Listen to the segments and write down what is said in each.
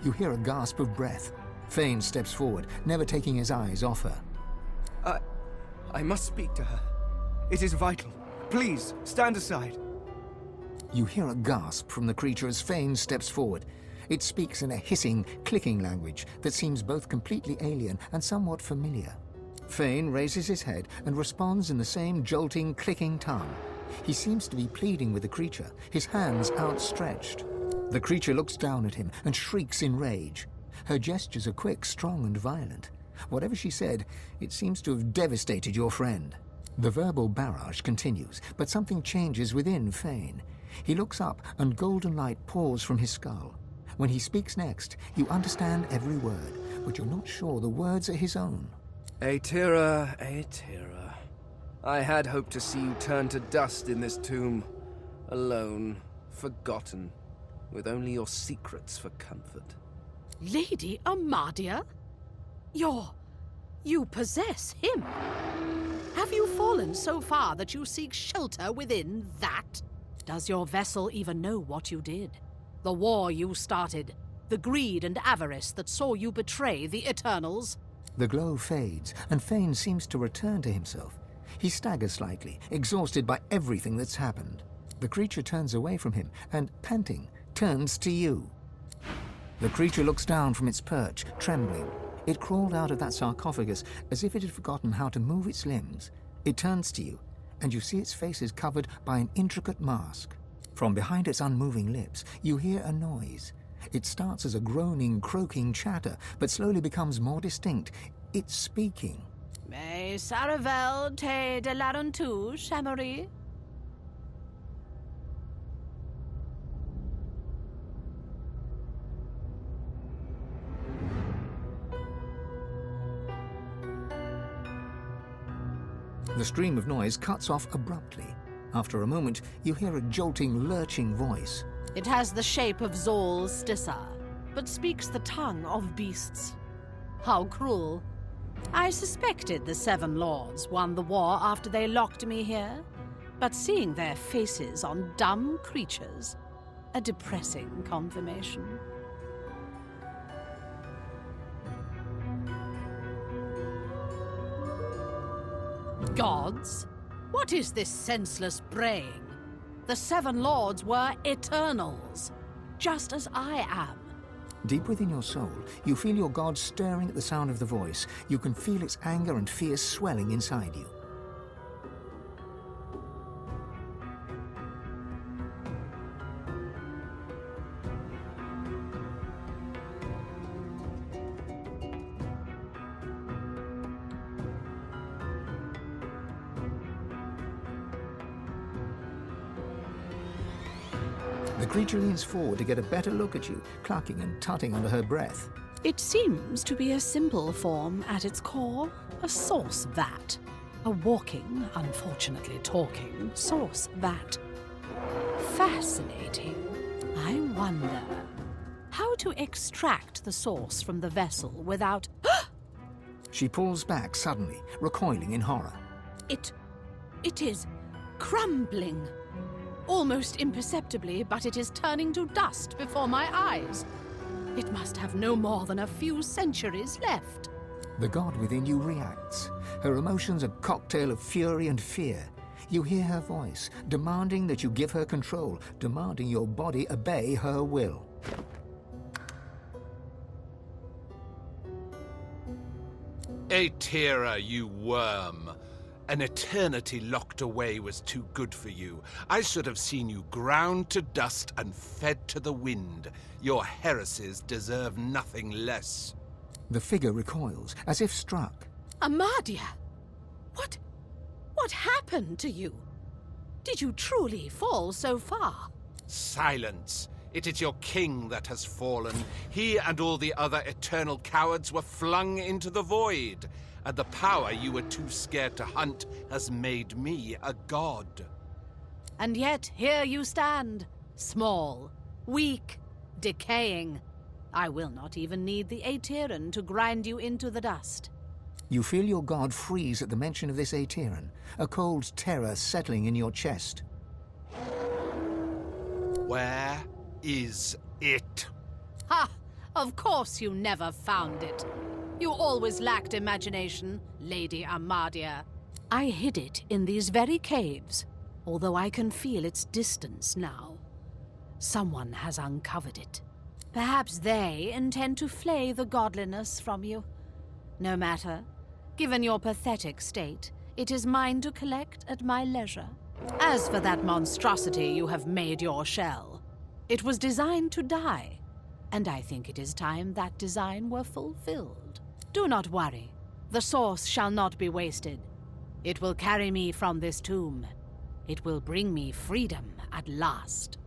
You hear a gasp of breath. Fane steps forward, never taking his eyes off her. I must speak to her. It is vital. Please, stand aside. You hear a gasp from the creature as Fane steps forward. It speaks in a hissing, clicking language that seems both completely alien and somewhat familiar. Fane raises his head and responds in the same jolting, clicking tongue. He seems to be pleading with the creature, his hands outstretched. The creature looks down at him and shrieks in rage. Her gestures are quick, strong, and violent. Whatever she said, it seems to have devastated your friend. The verbal barrage continues, but something changes within Fane. He looks up and golden light pours from his skull. When he speaks next, you understand every word, but you're not sure the words are his own. Aetera, Aetera. I had hoped to see you turn to dust in this tomb. Alone, forgotten, with only your secrets for comfort. Lady Amadia? You possess him. Have you fallen so far that you seek shelter within that? Does your vessel even know what you did? The war you started, the greed and avarice that saw you betray the Eternals? The glow fades, and Fane seems to return to himself. He staggers slightly, exhausted by everything that's happened. The creature turns away from him and, panting, turns to you. The creature looks down from its perch, trembling. It crawled out of that sarcophagus as if it had forgotten how to move its limbs. It turns to you, and you see its face is covered by an intricate mask. From behind its unmoving lips, you hear a noise. It starts as a groaning, croaking chatter, but slowly becomes more distinct. It's speaking. Mais Saravel te de l'arentu, Chamery? The stream of noise cuts off abruptly. After a moment, you hear a jolting, lurching voice. It has the shape of Zol Stissa, but speaks the tongue of beasts. How cruel. I suspected the Seven Lords won the war after they locked me here, but seeing their faces on dumb creatures, a depressing confirmation. Gods? What is this senseless braying? The Seven Lords were Eternals, just as I am. Deep within your soul, you feel your god stirring at the sound of the voice. You can feel its anger and fear swelling inside you. The creature leans forward to get a better look at you, clucking and tutting under her breath. It seems to be a simple form at its core, a sauce vat. A walking, unfortunately talking, sauce vat. Fascinating. I wonder how to extract the sauce from the vessel without... She pulls back suddenly, recoiling in horror. It is crumbling. Almost imperceptibly, but it is turning to dust before my eyes. It must have no more than a few centuries left. The god within you reacts. Her emotions a cocktail of fury and fear. You hear her voice, demanding that you give her control, demanding your body obey her will. Aetera, you worm. An eternity locked away was too good for you. I should have seen you ground to dust and fed to the wind. Your heresies deserve nothing less. The figure recoils, as if struck. Amadia! What happened to you? Did you truly fall so far? Silence. It is your king that has fallen. He and all the other eternal cowards were flung into the void. And the power you were too scared to hunt has made me a god. And yet here you stand, small, weak, decaying. I will not even need the Aeteran to grind you into the dust. You feel your god freeze at the mention of this Aeteran, a cold terror settling in your chest. Where is it? Ha! Of course you never found it. You always lacked imagination, Lady Amadia. I hid it in these very caves, although I can feel its distance now. Someone has uncovered it. Perhaps they intend to flay the godliness from you. No matter. Given your pathetic state, it is mine to collect at my leisure. As for that monstrosity you have made your shell, it was designed to die, and I think it is time that design were fulfilled. Do not worry. The source shall not be wasted. It will carry me from this tomb. It will bring me freedom at last.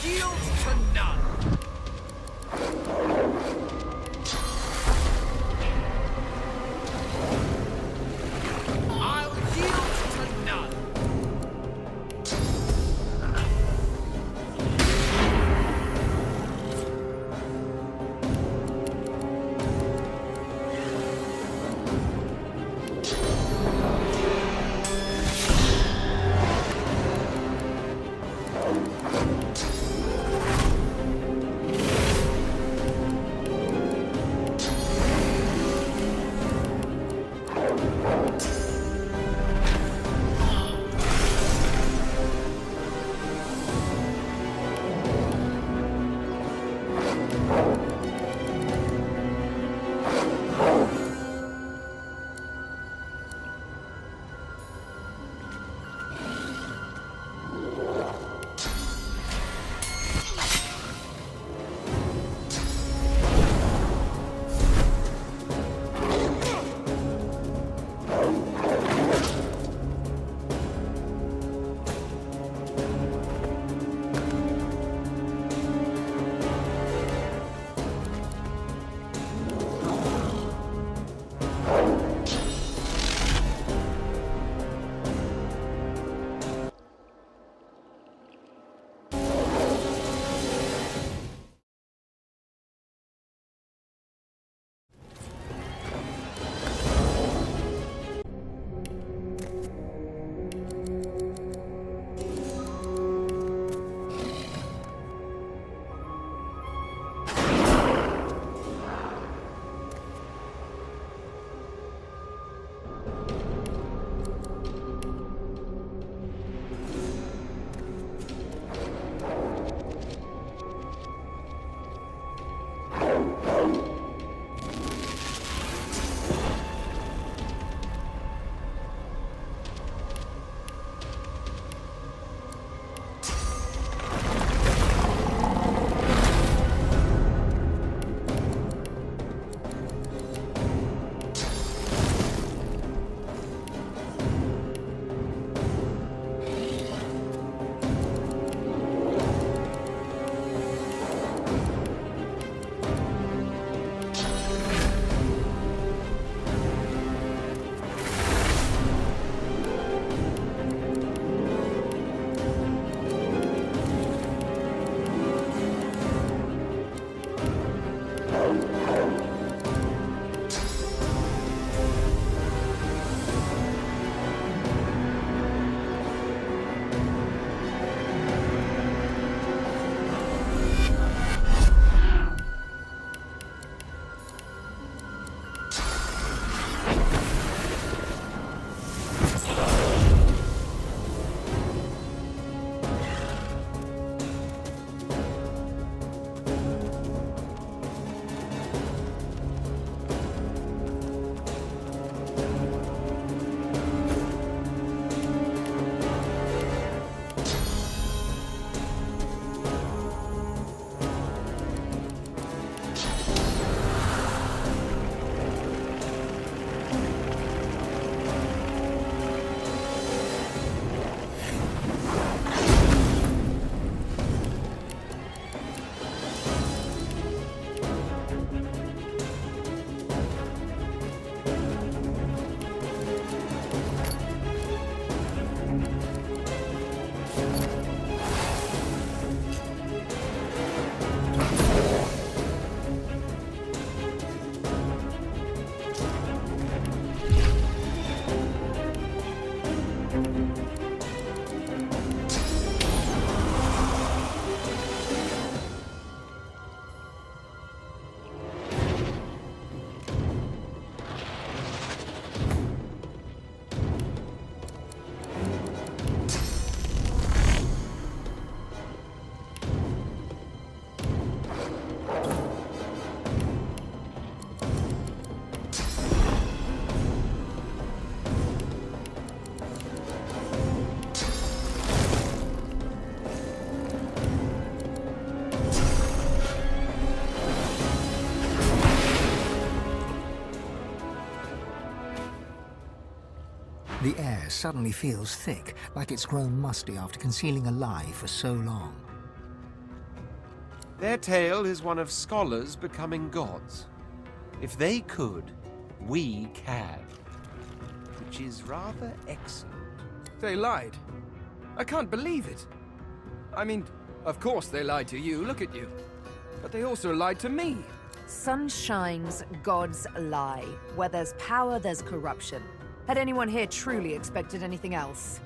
yield to none! I'll yield to none! The air suddenly feels thick, like it's grown musty after concealing a lie for so long. Their tale is one of scholars becoming gods. If they could, we can. Which is rather excellent. They lied. I can't believe it. I mean, of course they lied to you, look at you. But they also lied to me. Sun shines, gods lie. Where there's power, there's corruption. Had anyone here truly expected anything else?